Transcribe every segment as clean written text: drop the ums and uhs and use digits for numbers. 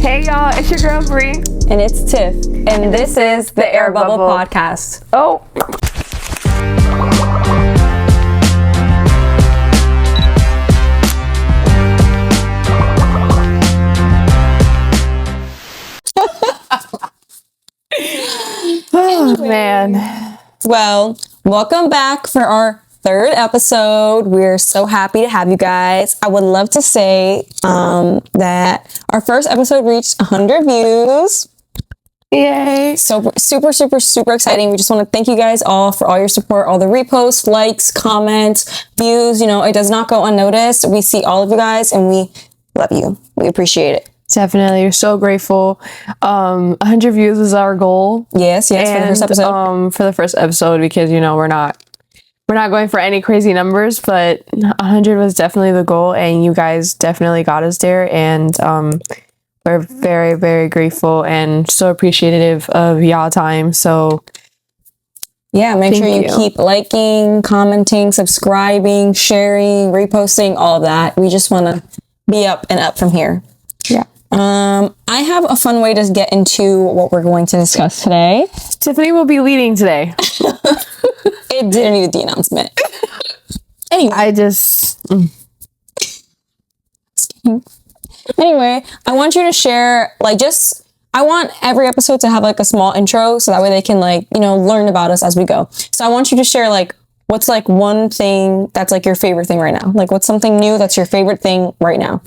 Hey y'all, it's your girl Bree. And it's Tiff. And this is the Air Bubble Podcast. Oh. Oh man. Well, welcome back for our third episode. We're so happy to have you guys. I would love to say that our first episode reached 100 views. Yay. So super exciting. We just want to thank you guys all for all your support, all the reposts, likes, comments, views. You know, it does not go unnoticed. We see all of you guys and we love you. We appreciate it. Definitely. We're so grateful. 100 views is our goal. Yes, for the first episode. For the first episode, because you know we're not going for any crazy numbers, but 100 was definitely the goal, and you guys definitely got us there, and we're very, very grateful and so appreciative of y'all time. So yeah, make sure you keep liking, commenting, subscribing, sharing, reposting, all of that. We just want to be up and up from here. Yeah. I have a fun way to get into what we're going to discuss today. Tiffany will be leading today. It didn't need the announcement. Anyway. Anyway, I want you to share, I want every episode to have, a small intro, so that way they can, learn about us as we go. So I want you to share, what's, one thing that's, your favorite thing right now? What's something new that's your favorite thing right now?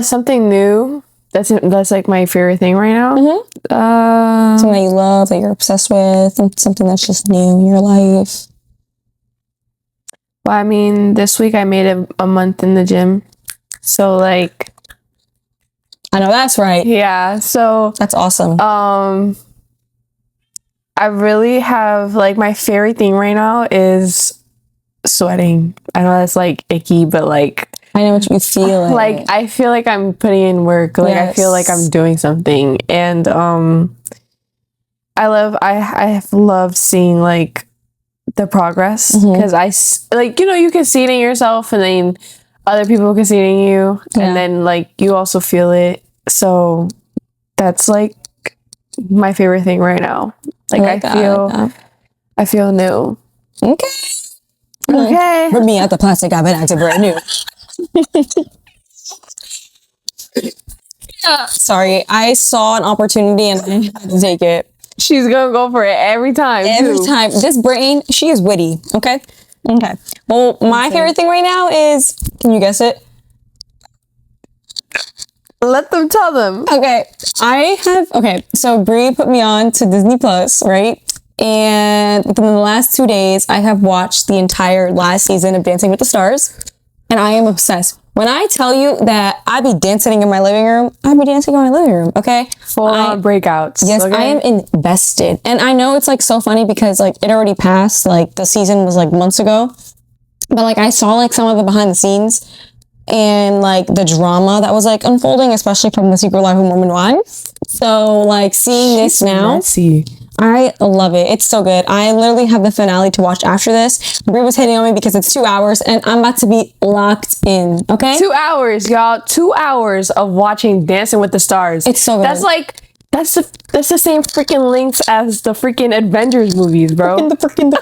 Something new. That's my favorite thing right now. Mm-hmm. Something that you love, that you're obsessed with, and something that's just new in your life. Well, I mean, this week I made a month in the gym. So I know that's right. Yeah. So that's awesome. I really have my favorite thing right now is sweating. I know that's icky, but I know what you feel like. I feel like I'm putting in work. Yes. I feel like I'm doing something, and I have loved seeing the progress, because you can see it in yourself, and then other people can see it in you, and then you also feel it. So that's my favorite thing right now. I feel new. Okay. For me at the plastic, I've been acting brand new. Yeah. Sorry, I saw an opportunity and I had to take it. She's gonna go for it every time. Time. This brain, she is witty. Okay. Well, my favorite thing right now is, can you guess it? Let them tell them. Okay. So Bree put me on to Disney Plus, right? And within the last 2 days, I have watched the entire last season of Dancing with the Stars. And I am obsessed. When I tell you that I be dancing in my living room, okay? Full on breakouts. Yes, okay? I am invested. And I know it's so funny because it already passed, the season was months ago. But I saw some of the behind the scenes and the drama that was unfolding, especially from The Secret Life of Mormon Wives. So seeing this now. Messy. I love it. It's so good. I literally have the finale to watch after this. Brie was hitting on me because it's 2 hours and I'm about to be locked in. Okay? 2 hours, y'all. 2 hours of watching Dancing with the Stars. It's so good. That's the same freaking lengths as the freaking Avengers movies, bro. The freaking.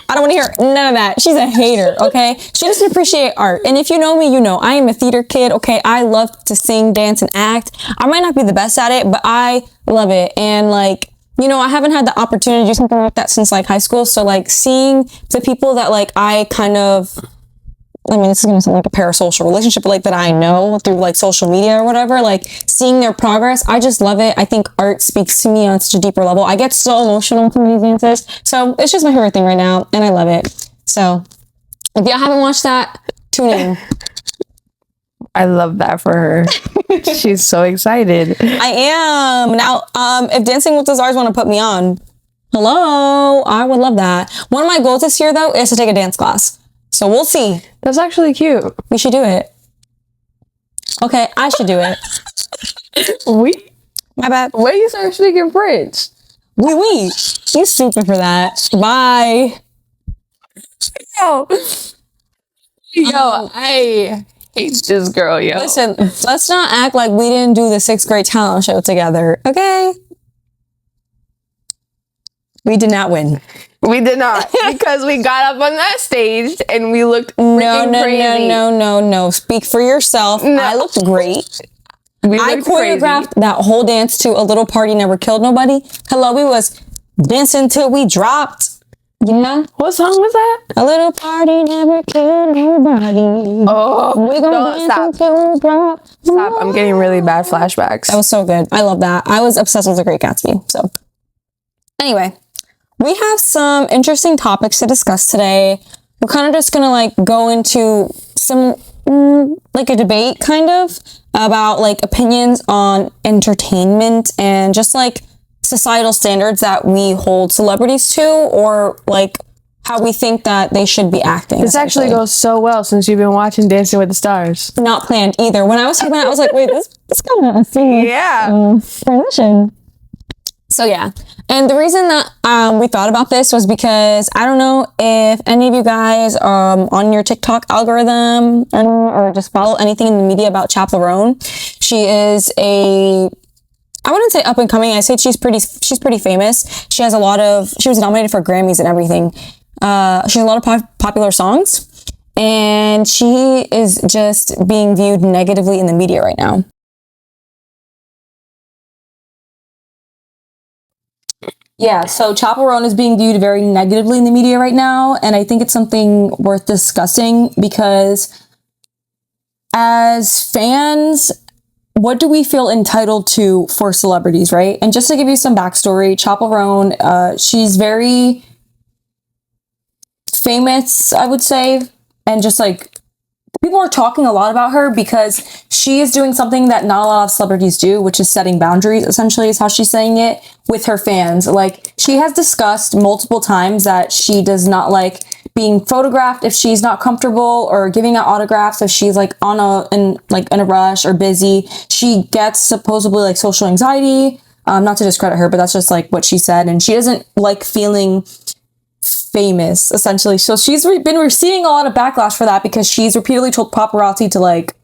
I don't want to hear none of that. She's a hater, okay? She doesn't appreciate art. And if you know me, you know I am a theater kid, okay? I love to sing, dance, and act. I might not be the best at it, but I love it. And I haven't had the opportunity to do something like that since high school. So seeing the people that I kind of, this is going to sound like a parasocial relationship, but that I know through social media or whatever, seeing their progress, I just love it. I think art speaks to me on such a deeper level. I get so emotional from these dances. So it's just my favorite thing right now. And I love it. So if y'all haven't watched that, tune in. I love that for her. She's so excited. I am. Now, if Dancing with the Stars want to put me on, hello, I would love that. One of my goals this year, though, is to take a dance class. So we'll see. That's actually cute. We should do it. Okay, I should do it. My bad. When you start speaking French? Oui. You stupid for that. Bye. Yo, hate this girl, yo. Listen, let's not act like we didn't do the 6th grade talent show together, okay? We did not win. We did not, because we got up on that stage and we looked freaking crazy. No. Speak for yourself. No. I looked great. I choreographed that whole dance to A Little Party Never Killed Nobody. Hello, we was dancing till we dropped. Yeah. What song was that? A little party never killed nobody. Oh, we're gonna dance until we drop. Stop. I'm getting really bad flashbacks. That was so good. I love that. I was obsessed with The Great Gatsby. So anyway, we have some interesting topics to discuss today. We're kind of just gonna like go into some like a debate kind of about like opinions on entertainment and just like societal standards that we hold celebrities to, or like how we think that they should be acting. This actually goes so well since you've been watching Dancing with the Stars. Not planned either. When I was talking about it, I was like, wait, this kind of a transition. So yeah. And the reason that we thought about this was because I don't know if any of you guys on your TikTok algorithm or just follow anything in the media about Chappell Roan. She is I wouldn't say up and coming. I say she's pretty famous. She was nominated for Grammys and everything. She has a lot of popular songs, and she is just being viewed negatively in the media right now. Yeah, so Chappell Roan is being viewed very negatively in the media right now, and I think it's something worth discussing because as fans, what do we feel entitled to for celebrities, right? And just to give you some backstory, Chappell Roan, she's very famous, I would say, and just like people are talking a lot about her because she is doing something that not a lot of celebrities do, which is setting boundaries, essentially, is how she's saying it, with her fans. Like, she has discussed multiple times that she does not like being photographed if she's not comfortable, or giving out autographs if she's like in a rush or busy. She gets supposedly like social anxiety. Not to discredit her, but that's just like what she said, and she doesn't like feeling famous, essentially. So she's been receiving a lot of backlash for that because she's repeatedly told paparazzi to like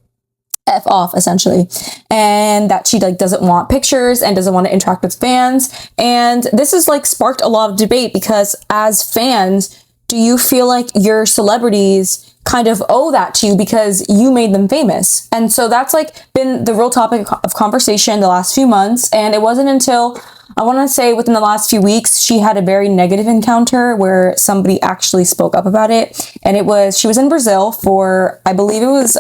F off, essentially, and that she like doesn't want pictures and doesn't want to interact with fans. And this has like sparked a lot of debate because as fans, do you feel like your celebrities kind of owe that to you because you made them famous? And so that's like been the real topic of conversation the last few months. And it wasn't until, I want to say, within the last few weeks, she had a very negative encounter where somebody actually spoke up about it. And she was in Brazil for, I believe it was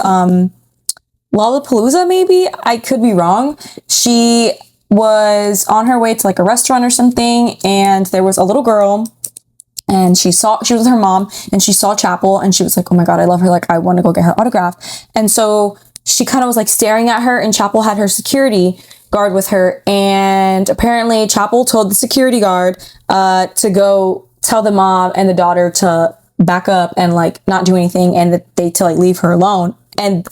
Lollapalooza, maybe? I could be wrong. She was on her way to like a restaurant or something, and there was a little girl, and she was with her mom, and she saw Chappell, and she was like, oh my God, I love her. Like, I want to go get her autograph. And so she kind of was like staring at her, and Chappell had her security guard with her. And apparently Chappell told the security guard to go tell the mom and the daughter to back up and like not do anything, and to like leave her alone. And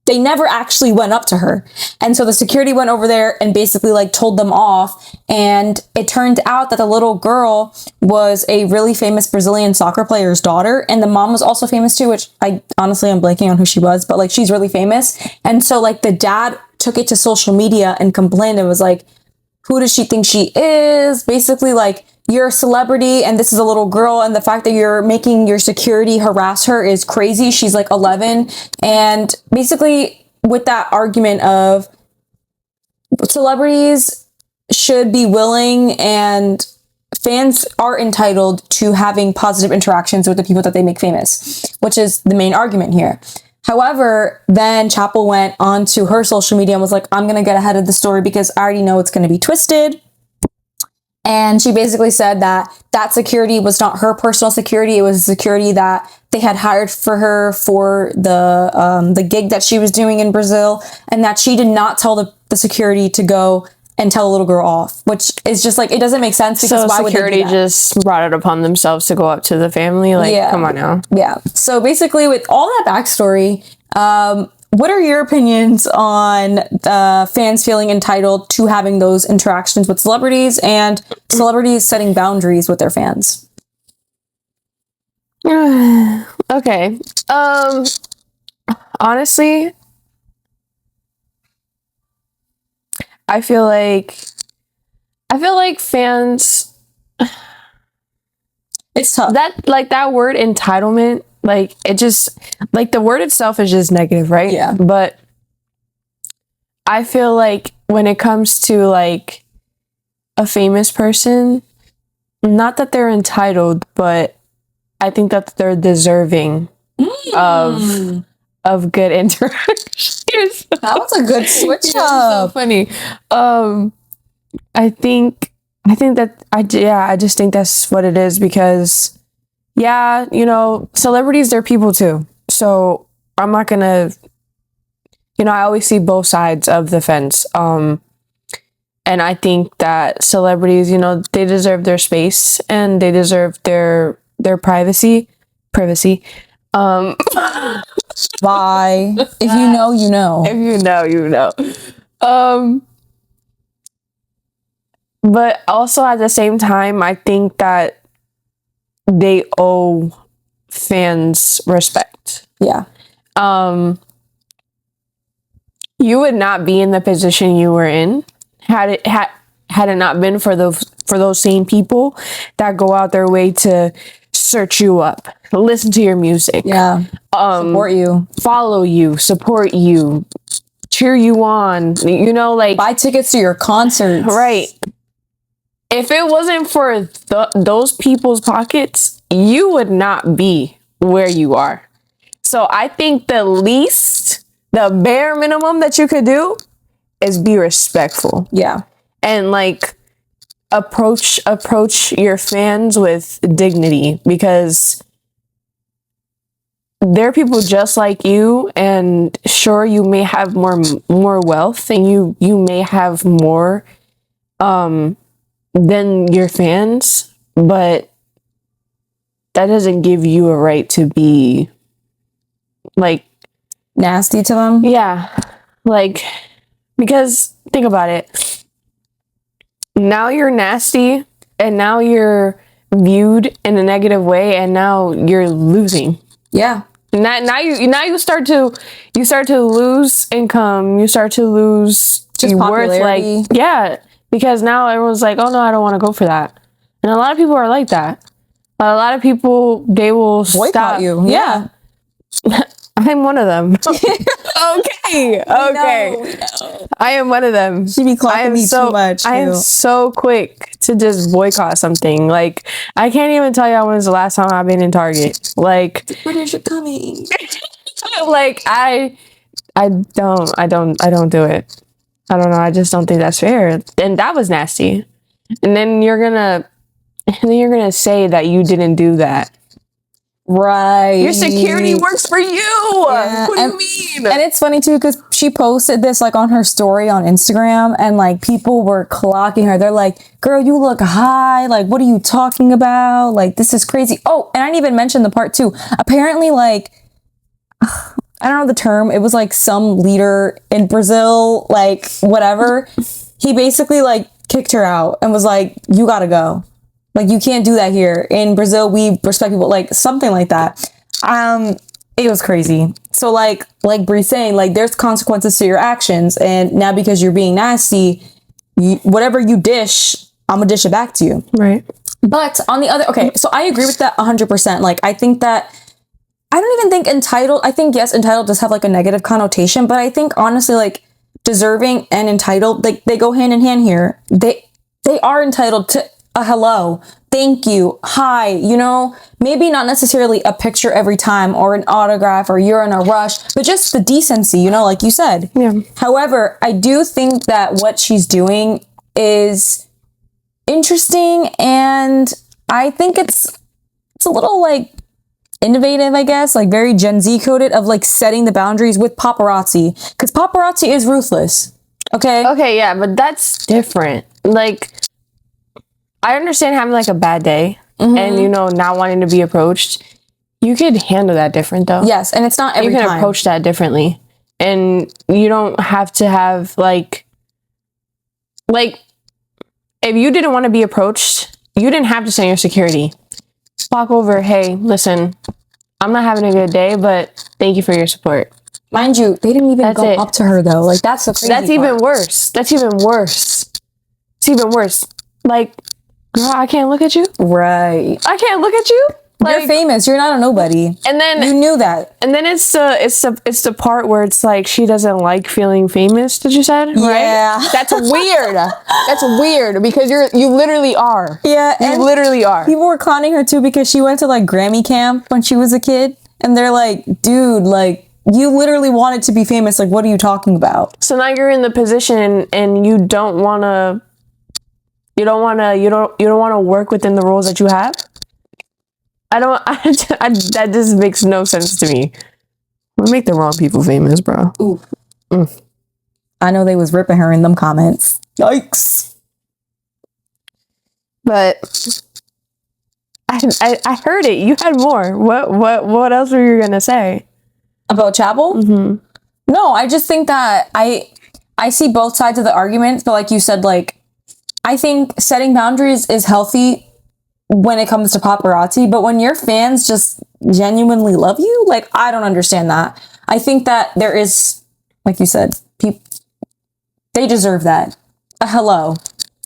they never actually went up to her. And so the security went over there and basically like told them off. And it turned out that the little girl was a really famous Brazilian soccer player's daughter. And the mom was also famous too, which I honestly am blanking on who she was, but like she's really famous. And so like the dad took it to social media and complained and was like, who does she think she is? Basically like, you're a celebrity and this is a little girl, and the fact that you're making your security harass her is crazy. She's like 11. And basically with that argument of celebrities should be willing and fans are entitled to having positive interactions with the people that they make famous, which is the main argument here. However, then Chappell went onto her social media and was like, I'm going to get ahead of the story because I already know it's going to be twisted. And she basically said that security was not her personal security. It was security that they had hired for her for the gig that she was doing in Brazil, and that she did not tell the security to go and tell the little girl off, which is just like, it doesn't make sense because so why would security just brought it upon themselves to go up to the family? Like, yeah. Come on now. Yeah. So basically with all that backstory, what are your opinions on fans feeling entitled to having those interactions with celebrities and celebrities setting boundaries with their fans? Okay. Honestly, I feel like fans, It's tough. that like that word entitlement, like it just like the word itself is just negative, right? Yeah. But I feel like when it comes to like a famous person, not that they're entitled, but I think that they're deserving of good interactions. That was a good switch So up. funny. I think that I just think that's what it is because yeah, you know, celebrities, they're people too. So I'm not gonna, you know, I always see both sides of the fence. And I think that celebrities, you know, they deserve their space and they deserve their privacy. Um, Bye. If you know, you know. if you know, you know. But also at the same time, I think that they owe fans respect. Yeah. You would not be in the position you were in had it not been for those same people that go out their way to search you up, listen to your music, Yeah. Support you. follow you, support you, cheer you on, you know, like Buy tickets to your concerts. right. If it wasn't for those people's pockets, you would not be where you are. So I think the bare minimum that you could do is be respectful Yeah. and like approach your fans with dignity because they're people just like you, and sure, you may have more wealth and you may have more than your fans, but that doesn't give you a right to be like Nasty to them. yeah, like because think about it. Now you're nasty and now you're viewed in a negative way and now you're losing. Yeah. Now you start to lose income, you start to lose Just your worth, popularity. like yeah, because now everyone's like, oh no, I don't want to go for that. And a lot of people are like that. But a lot of people, they will Boycott stop you. Yeah. I'm one of them. Okay. I am one of them. She be clocking me too much, I am too. so quick to just boycott something. Like I can't even tell you when was the last time I've been in Target. Like British are coming. like I don't do it. I don't know. I just don't think that's fair. And that was nasty. And then you're gonna say that you didn't do that. Right. Your security works for you. Yeah, What do and- you mean? And it's funny too because she posted this like on her story on Instagram, and like people were clocking her. They're like, "Girl, you look high. Like, what are you talking about? Like, this is crazy." Oh, and I didn't even mention the part too. Apparently, like, I don't know the term. It was like some leader in Brazil, like whatever. He basically like kicked her out and was like, "You gotta go. Like, you can't do that here. In Brazil, we respect people." Like something like that. It was crazy. So like Bree saying, like there's consequences to your actions, and now because you're being nasty, whatever you dish, I'm gonna dish it back to you. Right. But on the other, okay, so I agree with that 100%. Like I think that I don't even think entitled. I think yes, entitled does have like a negative connotation, but I think honestly, like deserving and entitled, like they go hand in hand here. They are entitled to a hello, thank you, hi, you know, maybe not necessarily a picture every time or an autograph or you're in a rush, but just the decency, you know, like you said. Yeah. However, I do think that what she's doing is interesting, and I think it's a little like innovative, I guess, like very Gen Z coded of like setting the boundaries with paparazzi, because paparazzi is ruthless. Okay. Okay, yeah, but that's different. Like, I understand having like a bad day and you know not wanting to be approached. You could handle that different though. Yes, and it's not every you can time. approach that differently, and you don't have to have like if you didn't want to be approached, you didn't have to send your security. Walk over. Hey, listen, I'm not having a good day, but thank you for your support. Mind you, they didn't even go up to her though. Like that's the crazy That's even worse. That's even worse. It's even worse. Like, girl, I can't look at you. Right. I can't look at you. Like, you're famous. You're not a nobody. And then you knew that. And then it's the part where it's like she doesn't like feeling famous. Did you said? Right? Yeah. That's weird. That's weird because you literally are. Yeah. You literally are. People were clowning her too because she went to like Grammy camp when she was a kid, and they're like, dude, like you literally wanted to be famous. Like, what are you talking about? So now you're in the position and you don't want to. You don't want to work within the rules that you have. That just makes no sense to me. We make the wrong people famous, bro. Ooh. I know they was ripping her in them comments. Yikes. But I heard it. You had more. What else were you gonna say about Chapel? Mm-hmm. No, I just think that I see both sides of the argument, but like you said, like I think setting boundaries is healthy when it comes to paparazzi, but when your fans just genuinely love you, like I don't understand that. I think that there is, like you said, people, they deserve that. A hello,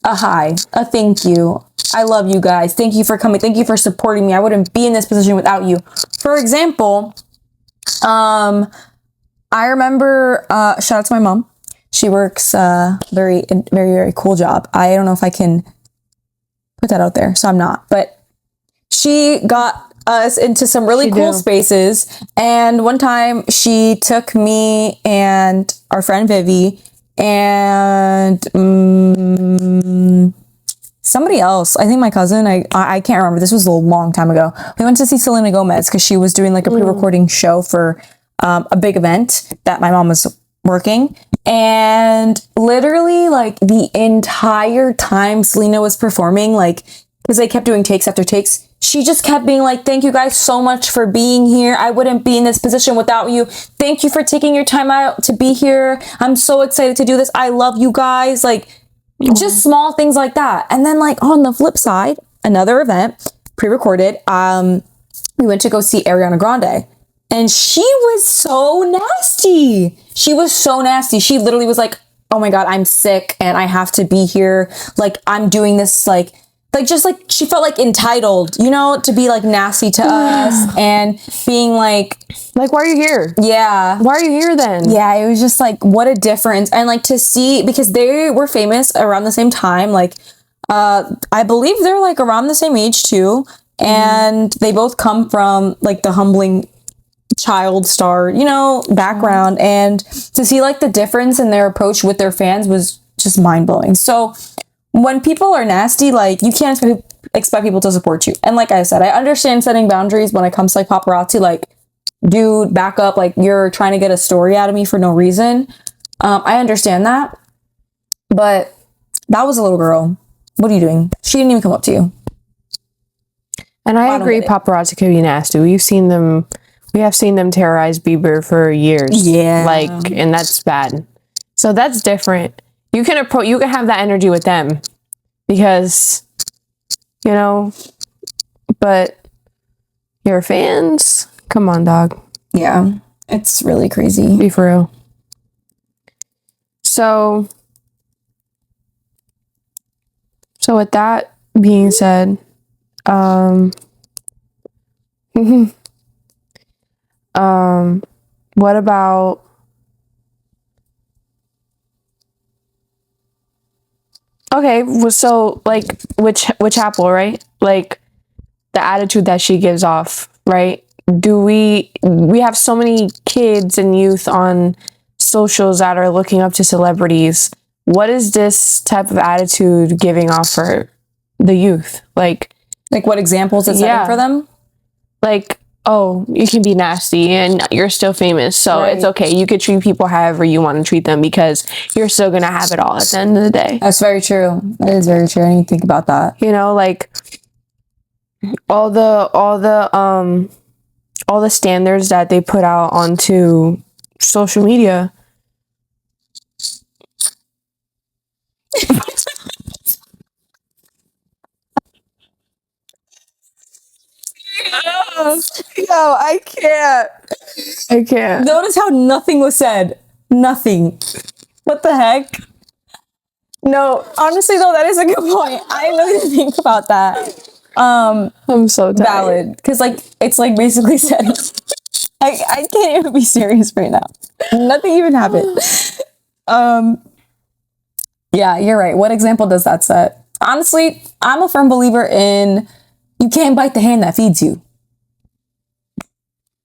a hi, a thank you. I love you guys. Thank you for coming. Thank you for supporting me. I wouldn't be in this position without you. For example, I remember, shout out to my mom. She works very, very cool job. I don't know if I can put that out there, so I'm not. But she got us into some really cool spaces. And one time she took me and our friend Vivi and somebody else, I think my cousin, I can't remember. This was a long time ago. We went to see Selena Gomez because she was doing like a pre-recording show for a big event that my mom was working. And literally like the entire time Selena was performing, like, because they kept doing takes after takes, she just kept being like, thank you guys so much for being here. I wouldn't be in this position without you. Thank you for taking your time out to be here. I'm so excited to do this. I love you guys. Like, just small things like that. And then like on the flip side, another event, pre-recorded, we went to go see Ariana Grande. And she was so nasty. She was so nasty. She literally was like, oh my God, I'm sick and I have to be here. Like, I'm doing this, like just like she felt like entitled, you know, to be like nasty to us and being like, why are you here? Yeah. Why are you here then? Yeah, it was just like, what a difference. And like to see, because they were famous around the same time, like, I believe they're like around the same age too. And they both come from like the humbling child star, you know, background. And to see like the difference in their approach with their fans was just mind blowing. So when people are nasty, like you can't expect people to support you. And like I said, I understand setting boundaries when it comes to like paparazzi, like, dude, back up, like you're trying to get a story out of me for no reason. I understand that. But that was a little girl. What are you doing? She didn't even come up to you. And I agree, paparazzi could be nasty. We have seen them terrorize Bieber for years. Yeah. Like, and that's bad. So that's different. You can have that energy with them because, you know, but your fans, come on, dog. Yeah. It's really crazy. Be for real. So with that being said, what about so like which Apple, right? Like the attitude that she gives off, right? Do we have so many kids and youth on socials that are looking up to celebrities. What is this type of attitude giving off for the youth? Like what examples is setting for them? Like, oh, you can be nasty and you're still famous. So It's okay. You could treat people however you want to treat them because you're still going to have it all at the end of the day. That's very true. That is very true. I didn't think about that. You know, like all the standards that they put out onto social media. No, I can't. I can't. Notice how nothing was said. Nothing. What the heck? No, honestly though, that is a good point. I really didn't think about that. I'm so tired. Valid. Because like it's like basically said I can't even be serious right now. Nothing even happened. Yeah, you're right. What example does that set? Honestly, I'm a firm believer in you can't bite the hand that feeds you.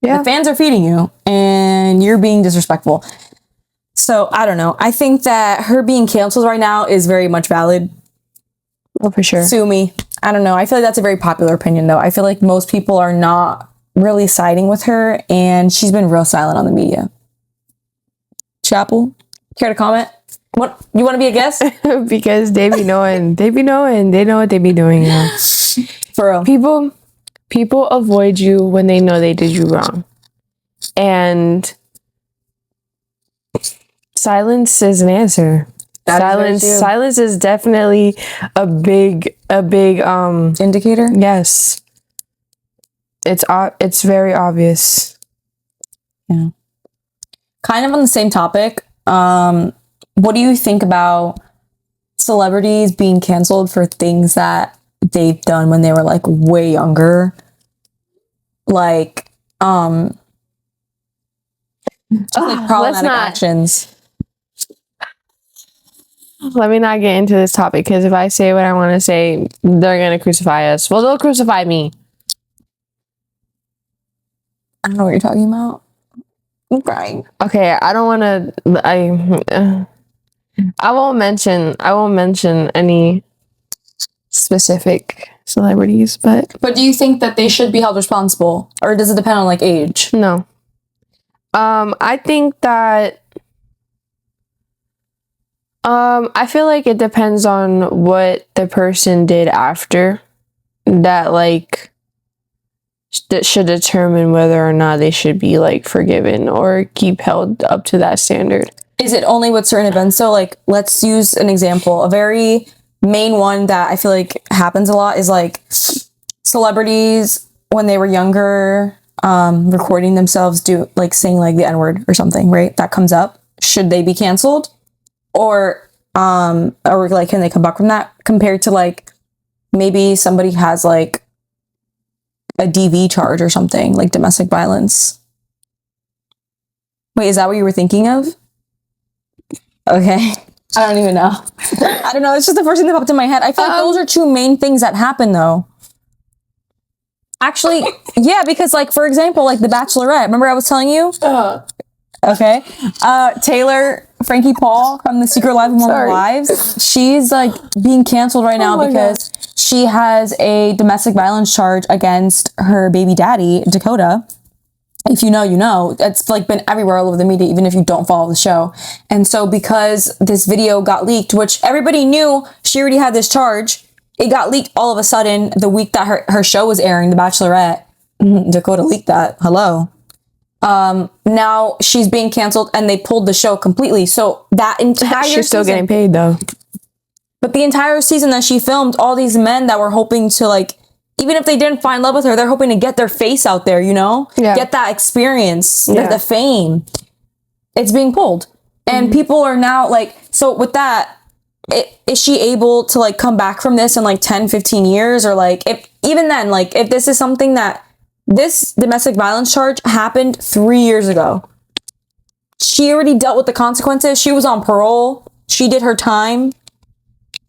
Yeah. The fans are feeding you and you're being disrespectful. So I don't know. I think that her being canceled right now is very much valid. Oh, for sure. Sue me. I don't know. I feel like that's a very popular opinion though. I feel like most people are not really siding with her and she's been real silent on the media. Chapel, care to comment? What, you want to be a guest? Because they be knowing. They know what they be doing now. For real. People avoid you when they know they did you wrong. And silence is an answer. Silence is definitely a big Indicator? yes. It's very obvious. Yeah. Kind of on the same topic. What do you think about celebrities being canceled for things that they've done when they were like way younger? Like, just like problematic actions. Let me not get into this topic because if I say what I want to say, they're gonna crucify us. Well, they'll crucify me. I don't know what you're talking about. I'm crying. Okay, I don't want to. I won't mention any specific celebrities, but do you think that they should be held responsible, or does it depend on like age? no. I think that. I feel like it depends on what the person did after that, like, that should determine whether or not they should be, like, forgiven or keep held up to that standard. Is it only with certain events? So, like, let's use an example. A very main one that I feel like happens a lot is, like, celebrities, when they were younger, recording themselves saying, like, the N-word or something, right? That comes up. Should they be canceled? Or like, can they come back from that? Compared to like, maybe somebody has like a DV charge or something, like domestic violence. Wait, is that what you were thinking of? Okay. I don't even know. I don't know. It's just the first thing that popped in my head. I feel like those are two main things that happen though. Actually, yeah, because like, for example, like The Bachelorette, remember I was telling you? Okay. Taylor Frankie Paul from The Secret Life of Mormon Wives. She's like being canceled right now because she has a domestic violence charge against her baby daddy, Dakota. If you know, you know. It's like been everywhere all over the media, even if you don't follow the show. And so because this video got leaked, which everybody knew she already had this charge, it got leaked all of a sudden the week that her show was airing, The Bachelorette. Dakota leaked that. Hello. Now she's being canceled and they pulled the show completely. So that entire She's still getting paid though. But the entire season that she filmed, all these men that were hoping to like, even if they didn't find love with her, they're hoping to get their face out there, you know? Yeah. Get that experience, the fame. It's being pulled. And people are now like, so with that, is she able to like come back from this in like 10, 15 years? Or like, if even then, like if this is something that this domestic violence charge happened 3 years ago. She already dealt with the consequences. She was on parole. She did her time.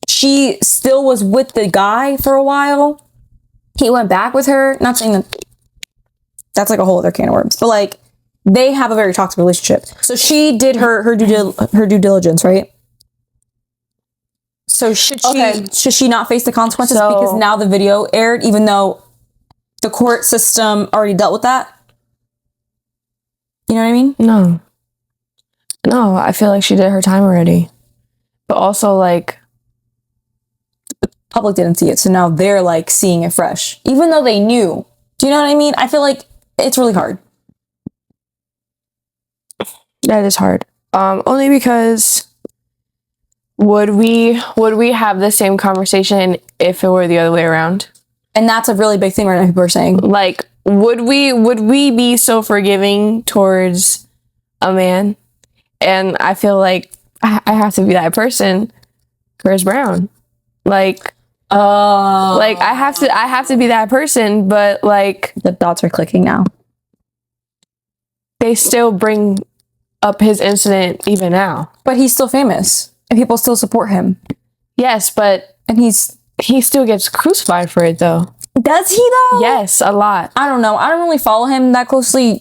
She still was with the guy for a while. He went back with her. Not saying that that's like a whole other can of worms, but like they have a very toxic relationship. So she did her due diligence, right? So should she not face the consequences because now the video aired, even though the court system already dealt with that? You know what I mean? No, I feel like she did her time already. But also, like, the public didn't see it, so now they're, like, seeing it fresh. Even though they knew. Do you know what I mean? I feel like it's really hard. That is hard. Only because would we have the same conversation if it were the other way around? And that's a really big thing right now, people are saying. Like, would we be so forgiving towards a man? And I feel like I have to be that person, Chris Brown. Like, like I have to be that person, but like The dots are clicking now. they still bring up his incident even now. But he's still famous, and people still support him. Yes, but And he still gets crucified for it though. does he though? Yes, a lot. I don't know. I don't really follow him that closely.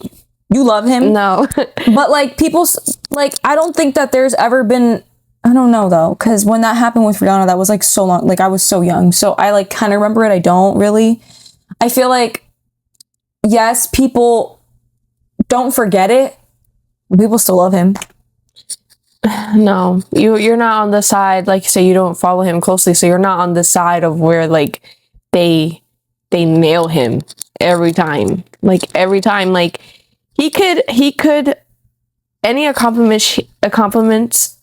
You love him, No. but like people, like I don't think that there's ever been. I don't know though, because when that happened with Rihanna, that was like so long. Like I was so young, so I like kind of remember it. I don't really. I feel like yes, people don't forget it. People still love him. No, you're not on the side, like you say, you don't follow him closely, so you're not on the side of where like they nail him every time. Like he could any accomplishments.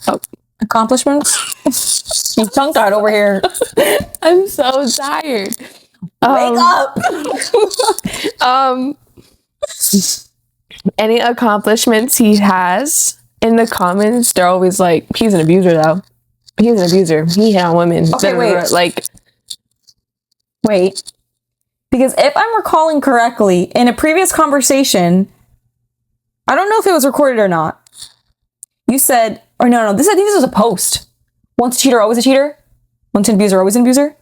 You tongue tied over here. I'm so tired. Wake up. Any accomplishments he has in the comments, they're always like, he's an abuser though. He's an abuser. He hit on women. Okay, wait. Like, Wait. Because if I'm recalling correctly, in a previous conversation, I don't know if it was recorded or not. You said, or no, I think this was a post. Once a cheater, always a cheater. Once an abuser, always an abuser.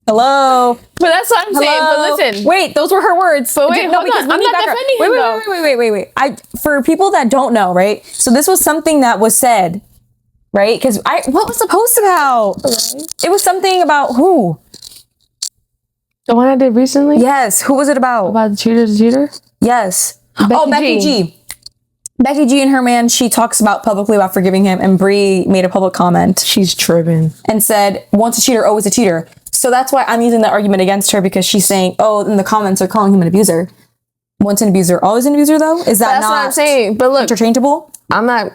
Hello. but that's what I'm saying. But listen, Wait, those were her words. But wait, hold because on. I'm we need not background. defending him, though. Wait. For people that don't know, right? So this was something that was said, right? Because what was the post about? It was something about who? the one I did recently Yes, who was it about? about the cheater. Yes. Becky Becky G. G. Becky G and her man, she talks about publicly about forgiving him, and Brie made a public comment She's tripping. and said, once a cheater, always a cheater. So that's why I'm using that argument against her, because she's saying, oh, in the comments they're calling him an abuser. Once an abuser, always an abuser though? Is that That's not what I'm saying. But look, interchangeable? I'm not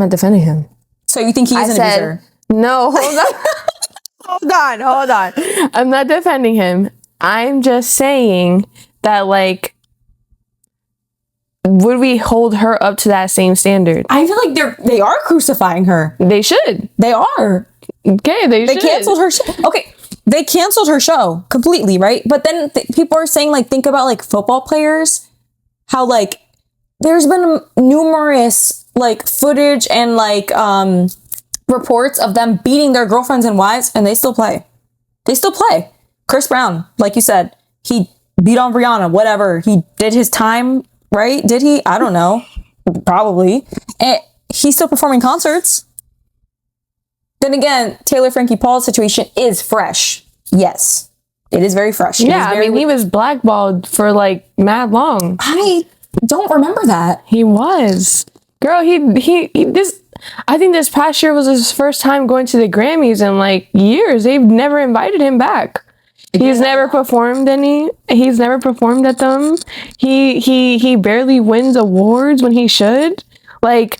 defending him. So you think he is an abuser? No, hold on. hold on. I'm not defending him. I'm just saying that, like, would we hold her up to that same standard? I feel like they are crucifying her. They should. They are. Okay, they should. Canceled her show. Okay, they canceled her show completely, right? But then people are saying, like, think about like football players, how like there's been numerous like footage and like reports of them beating their girlfriends and wives, and they still play. They still play. Chris Brown, like you said, he beat on Rihanna. Whatever, he did his time, right? Did he? I don't know. Probably. And he's still performing concerts. Then again, Taylor Frankie Paul's situation is fresh. Yes, it is very fresh. Yeah, I mean, he was blackballed for like mad long. I don't remember that. He was. Girl, he this. I think this past year was his first time going to the Grammys in like years. They've never invited him back. He's never performed any. He's never performed at them. He barely wins awards when he should. Like,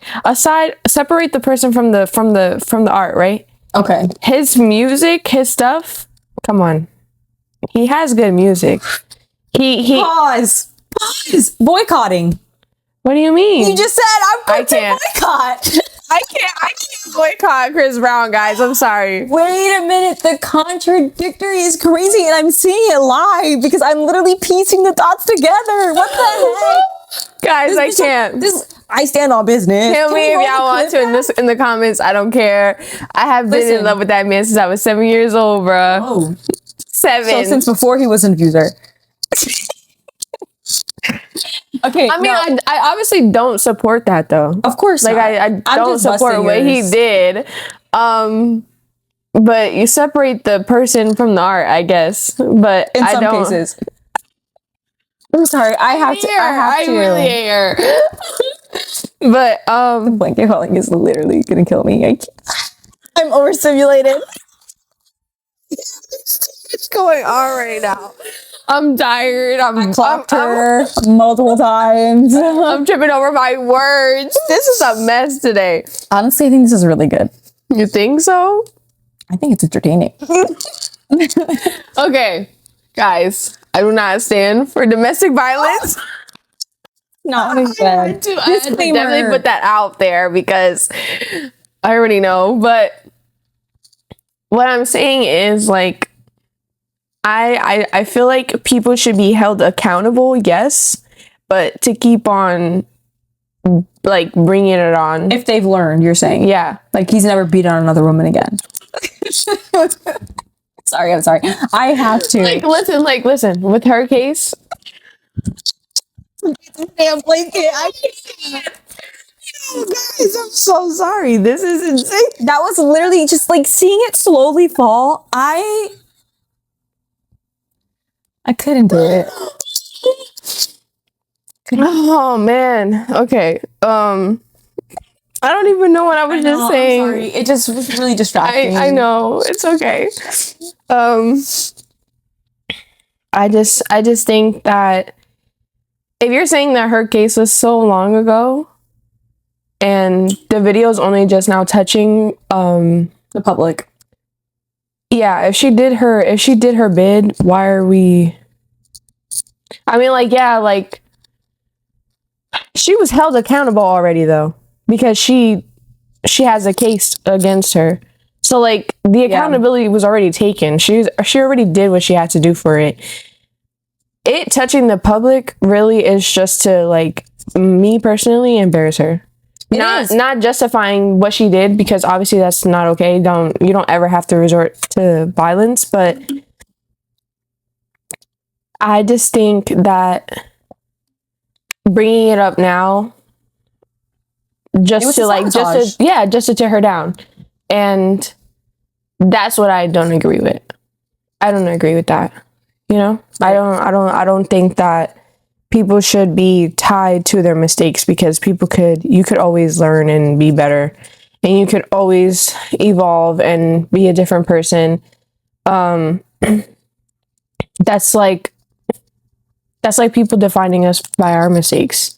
separate the person from the art, right? Okay. His music, his stuff. Come on, he has good music. He. Pause. Boycotting. What do you mean? You just said I'm I going to can't. boycott. I can't boycott Chris Brown, guys. I'm sorry. Wait a minute. The contradictory is crazy, and I'm seeing it live because I'm literally piecing the dots together. What the heck? Guys, I can't. I stand on business. Tell me if y'all want to in the comments. I don't care. I have been in love with that man since I was 7 years old, bruh. Oh. 7. So since before he was an abuser. Okay. I mean, I obviously don't support that though. Of course, like not. I don't just support busting what he yours. did. But you separate the person from the art, I guess. But In I some don't. cases. I'm sorry. I have to. really hate her. But Blanket calling is literally gonna kill me. I'm overstimulated. what's going on right now? I'm tired. I'm Clocked her multiple times. I'm tripping over my words. This is a mess today. Honestly, I think this is really good. You think so? I think it's entertaining. Okay, guys, I do not stand for domestic violence. Not I had to definitely put that out there because I already know. But what I'm saying is, like, I feel like people should be held accountable, yes, but to keep on, like, bringing it on. If they've learned, you're saying. Yeah. Like, he's never beat on another woman again. Sorry, I'm sorry. I have to. Listen, with her case. Damn blanket. I can't. Oh, guys, I'm so sorry. This is insane. That was literally just like seeing it slowly fall. I couldn't do it. Oh man. Okay. I don't even know what I was just saying. I'm sorry. It just was really distracting. I know. It's okay. I just think that if you're saying that her case was so long ago and the video is only just now touching the public. Yeah, if she did her bid, why are we I mean, like, yeah, like she was held accountable already though, because she has a case against her. So like the accountability was already taken. She already did what she had to do for it. It touching the public really is just to, like, me personally, embarrass her. Not justifying what she did, because obviously that's not okay. You don't ever have to resort to violence, but I just think that bringing it up now just to tear her down, and that's what I don't agree with. I don't agree with that. You know, I don't think that people should be tied to their mistakes, because you could always learn and be better, and you could always evolve and be a different person. That's like people defining us by our mistakes.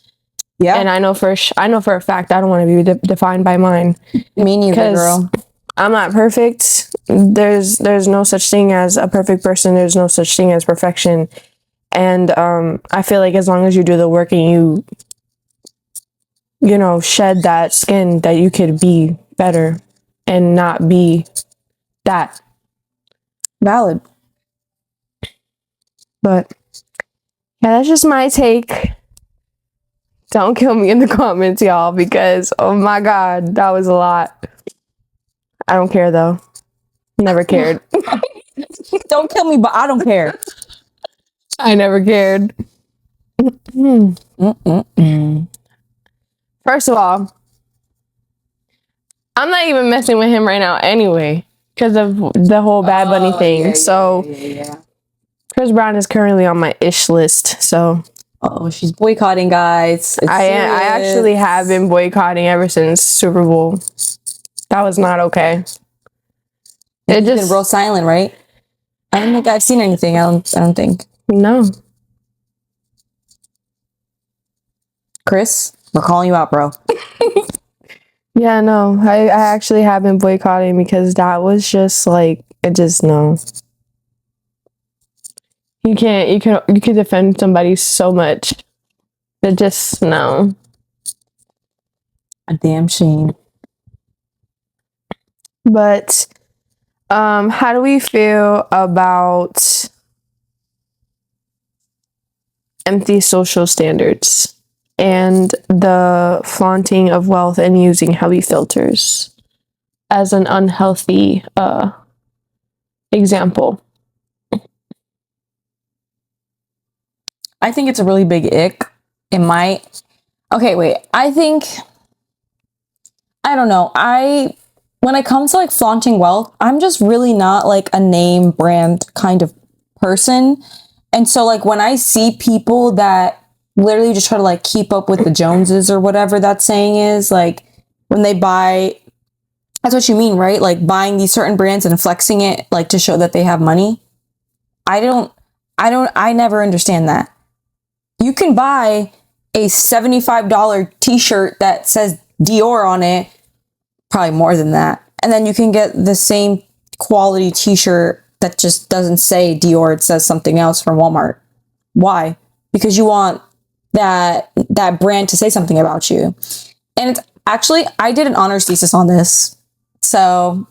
Yeah. And I know for a fact I don't want to be defined by mine. Me neither, girl. I'm not perfect. There's no such thing as a perfect person. There's no such thing as perfection. And I feel like as long as you do the work and you know, shed that skin, that you could be better and not be that. Valid. But yeah, that's just my take. Don't kill me in the comments, y'all, because oh my God, that was a lot. I don't care though. Never cared. Don't kill me, but I don't care. I never cared. First of all, I'm not even messing with him right now anyway, because of the whole Bad Bunny thing. Yeah. Chris Brown is currently on my ish list, so. Oh, she's boycotting, guys. I actually have been boycotting ever since Super Bowl. That was not okay. It's been real silent, right? I don't think I've seen anything. I don't think. No. Chris, we're calling you out, bro. Yeah, no. I actually have been boycotting, because that was just like, no. You can defend somebody so much. It just, no. A damn shame. But how do we feel about empty social standards and the flaunting of wealth and using heavy filters as an unhealthy example? I think it's a really big ick. It might. Okay, wait. I don't know. When it comes to like flaunting wealth, I'm just really not like a name brand kind of person. And so like when I see people that literally just try to like keep up with the Joneses or whatever that saying is, like when they buy, that's what you mean, right? Like buying these certain brands and flexing it like to show that they have money. I never understand that. You can buy a $75 t-shirt that says Dior on it, probably more than that. And then you can get the same quality t-shirt that just doesn't say Dior, it says something else from Walmart. Why? Because you want that brand to say something about you. And it's actually, I did an honors thesis on this. So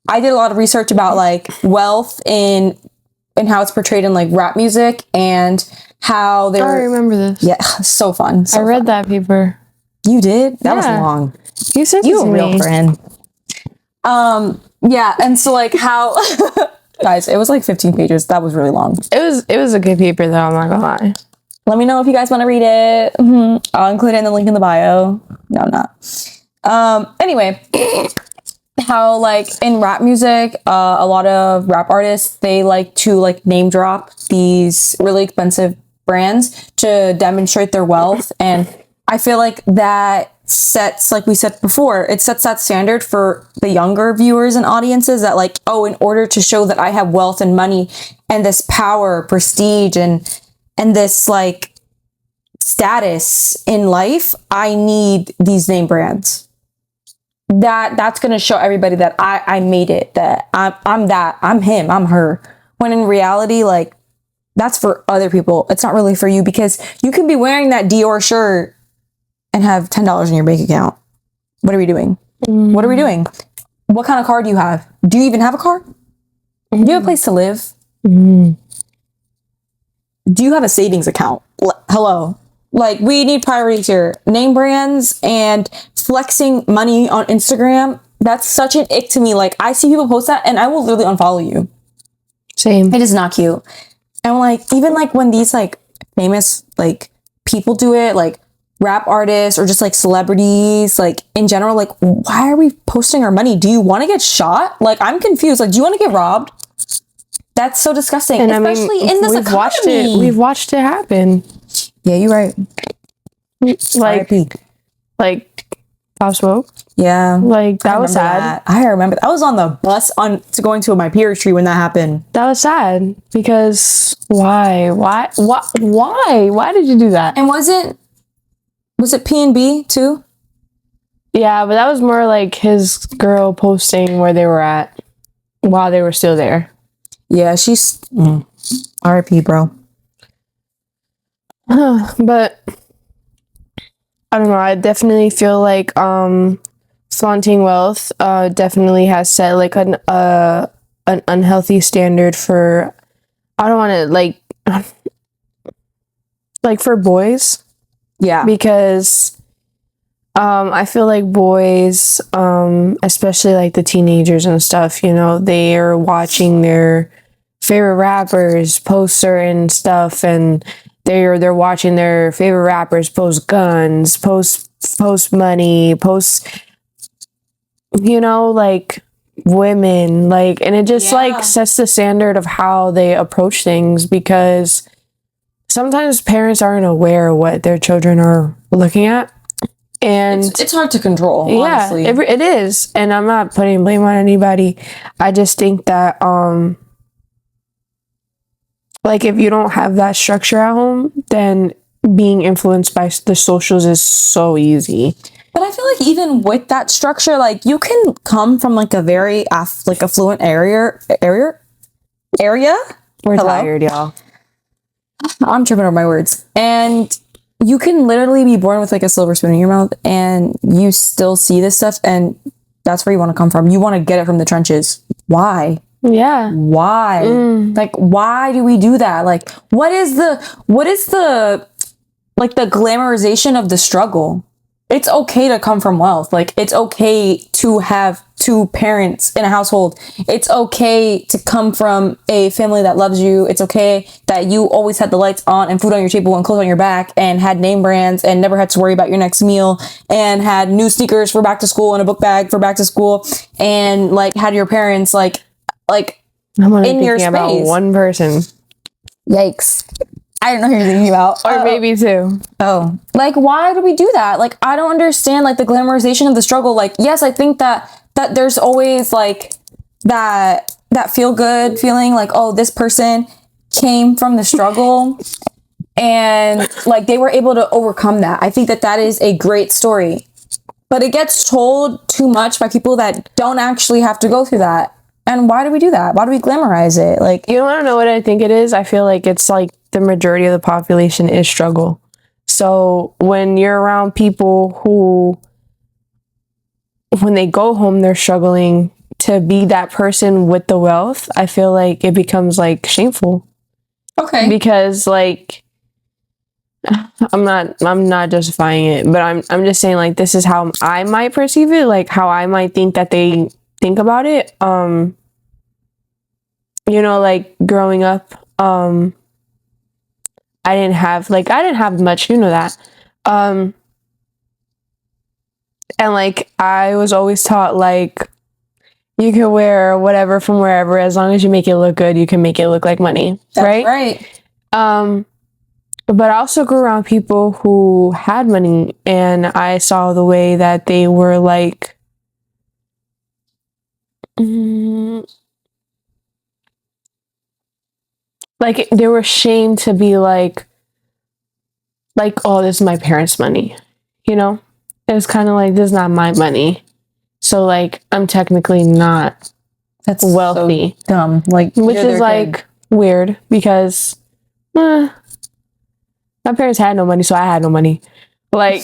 I did a lot of research about like wealth and how it's portrayed in like rap music and how they're... I remember this. Yeah, so fun. I read that paper. You did? That was long. You sent You it to a real me. friend. Yeah, and so like how... Guys, it was like 15 pages. That was really long. It was a good paper though, I'm not gonna lie. Let me know if you guys want to read it. I'll include it in the link in the bio. No, I'm not. Anyway, how like in rap music, a lot of rap artists, they like to like name drop these really expensive brands to demonstrate their wealth. And I feel like that sets, like we said before, it sets that standard for the younger viewers and audiences that like, oh, in order to show that I have wealth and money and this power, prestige, and this like status in life, I need these name brands. That's going to show everybody that I made it, that I'm him, I'm her. When in reality, like, that's for other people. It's not really for you, because you could be wearing that Dior shirt and have $10 in your bank account. What are we doing? What are we doing? What kind of car do you have? Do you even have a car? Do you have a place to live? Do you have a savings account? Hello. Like, we need priorities here. Name brands and flexing money on Instagram, that's such an ick to me. Like, I see people post that and I will literally unfollow you. Same. It is not cute. And like, even like when these like famous like people do it, like rap artists or just like celebrities, like in general, like, why are we posting our money? Do you want to get shot? Like, I'm confused. Like, do you want to get robbed? That's so disgusting. And especially in this economy. We've watched it happen. Yeah, you're right. Like Pop Smoke. Yeah. Like, that was sad. That. I remember that. I was on the bus to going to my peer tree when that happened. That was sad because why? Why did you do that? And was it P&B too? Yeah, but that was more like his girl posting where they were at while they were still there. Yeah, she's RIP, bro. But I don't know. I definitely feel like flaunting wealth definitely has set like an unhealthy standard for, I don't want to like for boys. Yeah. Because I feel like boys, especially like the teenagers and stuff, you know, they are watching their favorite rappers post certain stuff, and they're watching their favorite rappers post guns, post money, post, you know, like women, like, and it just like sets the standard of how they approach things, because sometimes parents aren't aware of what their children are looking at. And it's hard to control, honestly. Yeah, it is. And I'm not putting blame on anybody. I just think that, like, if you don't have that structure at home, then being influenced by the socials is so easy. But I feel like even with that structure, like, you can come from like a very affluent area. We're tired, y'all. I'm tripping over my words. And you can literally be born with like a silver spoon in your mouth and you still see this stuff, and that's where you want to come from. You want to get it from the trenches. Why? Yeah. Why? Like, why do we do that? Like, what is the like the glamorization of the struggle? It's okay to come from wealth. Like, it's okay to have two parents in a household. It's okay to come from a family that loves you. It's okay that you always had the lights on and food on your table and clothes on your back and had name brands and never had to worry about your next meal and had new sneakers for back to school and a book bag for back to school and like had your parents like I'm only in your thinking about space. one person. Yikes. I don't know who you're thinking about. Or maybe two. Oh, like, why do we do that? Like, I don't understand, like, the glamorization of the struggle. Like, yes, I think that there's always like that feel good feeling, like, oh, this person came from the struggle and like they were able to overcome that. I think that is a great story, but it gets told too much by people that don't actually have to go through that. And why do we do that? Why do we glamorize it? Like, you want to know what I think it is? I feel like it's like the majority of the population is struggle. So when you're around people who, when they go home, they're struggling to be that person with the wealth, I feel like it becomes like shameful. okay. Because like, I'm not justifying it, but I'm just saying like this is how I might perceive it, like how I might think that they think about it. You know, like growing up, I didn't have much, you know that. And like I was always taught like you can wear whatever from wherever as long as you make it look good, you can make it look like money. That's right. But I also grew around people who had money, and I saw the way that they were like, like they were ashamed to be like, oh, this is my parents' money, you know? It was kind of like, this is not my money. So like, I'm technically not wealthy. So dumb. Like, which is like weird because my parents had no money, so I had no money. Like,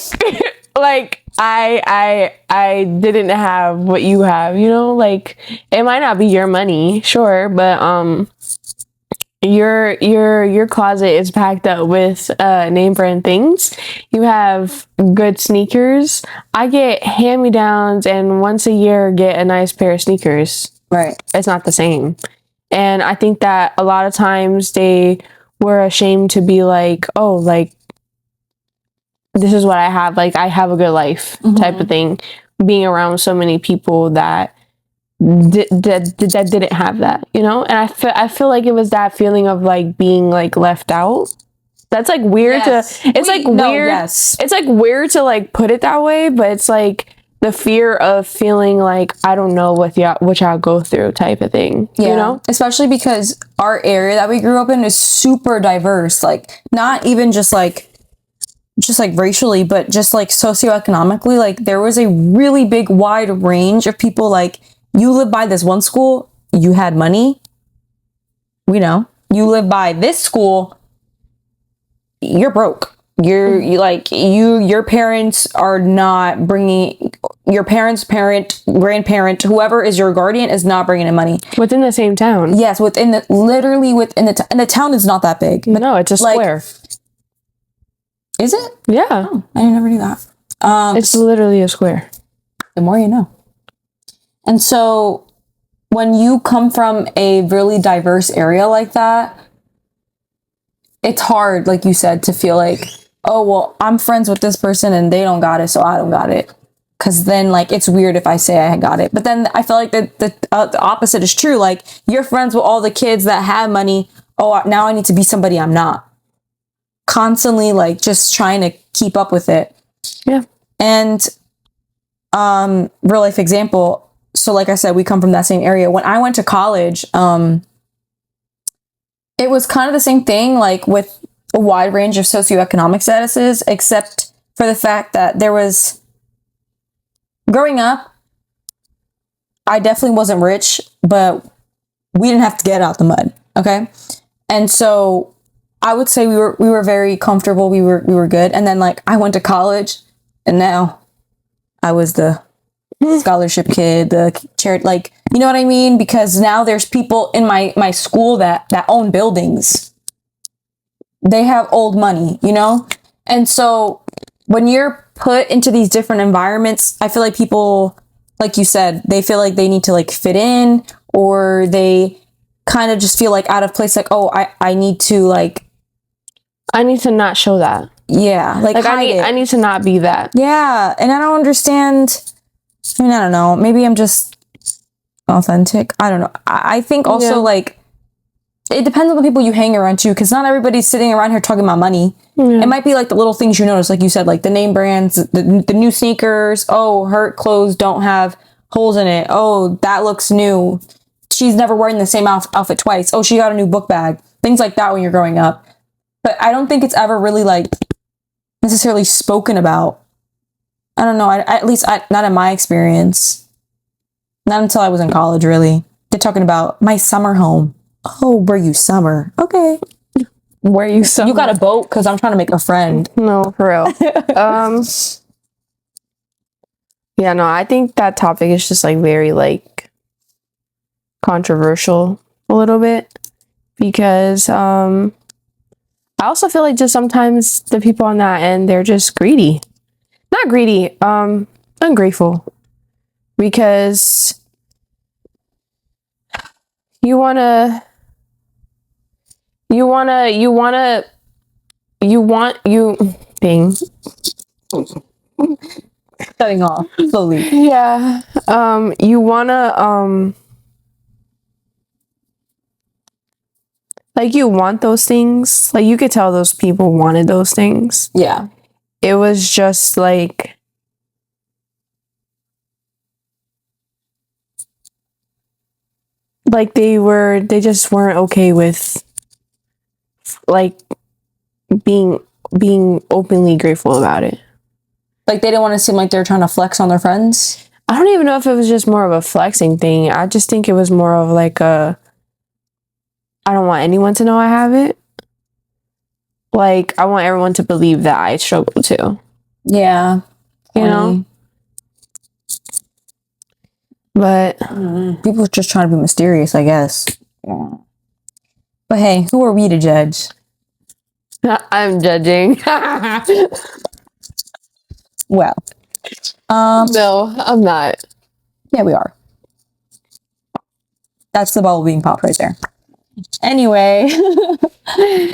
like I didn't have what you have, you know? Like, it might not be your money, sure, but your closet is packed up with name brand things. You have good sneakers. I get hand-me-downs and once a year get a nice pair of sneakers. Right. It's not the same. And I think that a lot of times they were ashamed to be like, oh, like, this is what I have. Like, I have a good life type of thing. Being around so many people that that didn't have that, you know? And I feel like it was that feeling of like being like left out. That's like weird it's like weird to like put it that way, but it's like the fear of feeling like I don't know what y'all go through type of thing, you know? Especially because our area that we grew up in is super diverse. Like, not even just like racially, but just like socioeconomically. Like, there was a really big wide range of people. Like, you live by this one school, you had money, you know. You live by this school, you're broke. Your parents are not bringing, your parent, grandparent, whoever is your guardian is not bringing in money. Within the same town. Yes, literally within the town. And the town is not that big. But no, it's a square. Is it? Yeah. Oh, I never knew that. It's literally a square. The more you know. And so when you come from a really diverse area like that, it's hard, like you said, to feel like, oh, well, I'm friends with this person and they don't got it, so I don't got it. Because then, like, it's weird if I say I got it. But then I feel like the opposite is true. Like, you're friends with all the kids that have money. Oh, now I need to be somebody I'm not. Constantly, like, just trying to keep up with it. Yeah. And real life example. So like I said, we come from that same area. When I went to college, it was kind of the same thing, like with a wide range of socioeconomic statuses, except for the fact that there was, growing up, I definitely wasn't rich, but we didn't have to get out the mud. Okay. And so I would say we were very comfortable. We were good. And then like I went to college and now I was the scholarship kid, the charity, like, you know what I mean? Because now there's people in my school that own buildings. They have old money, you know? And so when you're put into these different environments, I feel like people, like you said, they feel like they need to like fit in, or they kind of just feel like out of place. Like, oh, I need to like, I need to not show that. Yeah. Like I need to not be that. Yeah. And I don't understand. I mean, I don't know. Maybe I'm just authentic. I don't know. I think also like it depends on the people you hang around too, because not everybody's sitting around here talking about money. Yeah. It might be like the little things you notice, like you said, like the name brands, the new sneakers. Oh, her clothes don't have holes in it. Oh, that looks new. She's never wearing the same outfit twice. Oh, she got a new book bag. Things like that when you're growing up. But I don't think it's ever really like necessarily spoken about. I don't know. At least not in my experience. Not until I was in college, really. they're talking about my summer home. Oh, where you summer? Okay. Where you summer? You got a boat? Because I'm trying to make a friend. No, for real. Yeah, no, I think that topic is just like very like controversial a little bit because I also feel like just sometimes the people on that end, they're just greedy. Not greedy, ungrateful. Because you want dang. Cutting off slowly. Yeah. You wanna like you want those things. Like you could tell those people wanted those things. Yeah. It was just like they just weren't okay with like being openly grateful about it. Like they didn't want to seem like they're trying to flex on their friends. I don't even know if it was just more of a flexing thing. I just think it was more of like I don't want anyone to know I have it. Like I want everyone to believe that I struggle too. Yeah. You know? But people are just trying to be mysterious, I guess. Yeah. But hey, who are we to judge? I'm judging. Well, no, I'm not. Yeah, we are. That's the bubble being popped right there. Anyway,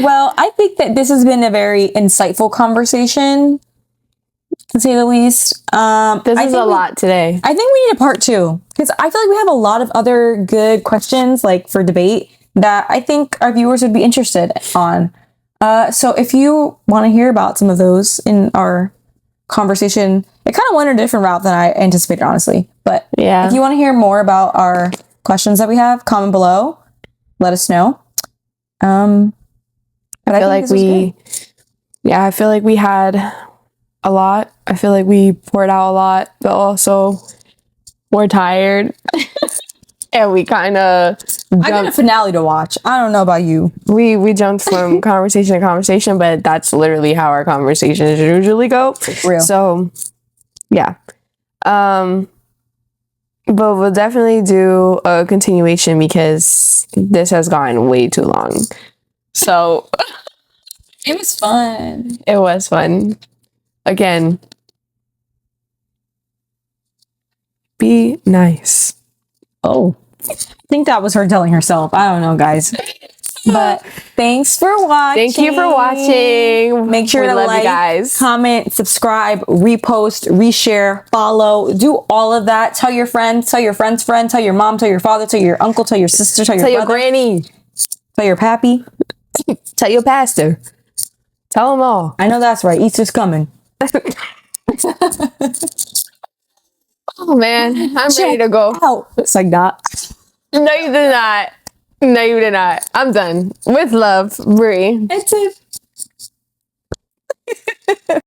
well, I think that this has been a very insightful conversation, to say the least. This is a lot today. I think we need a part 2 because I feel like we have a lot of other good questions, like for debate, that I think our viewers would be interested on. So if you want to hear about some of those in our conversation, it kind of went a different route than I anticipated, honestly. But yeah, if you want to hear more about our questions that we have, comment below. Let us know. I feel like I feel like we had a lot. I feel like we poured out a lot, but also we're tired. And we kind of I got a finale to watch. I don't know about you. We jumped from conversation to conversation, but that's literally how our conversations usually go. Real. So, yeah. But we'll definitely do a continuation because this has gone way too long. So it was fun. It was fun. Again, be nice. Oh, I think that was her telling herself. I don't know, guys. But thanks for watching. Thank you for watching. Make sure to like, guys. Comment, subscribe, repost, reshare, follow. Do all of that. Tell your friends, tell your friend's friend, tell your mom, tell your father, tell your uncle, tell your sister, tell your brother, granny, tell your pappy, tell your pastor. Tell them all. I know that's right. Easter's coming. Oh man, I'm ready to go. Out. It's like that. No, you did not. No, you did not. I'm done. With love, Bree. It's it.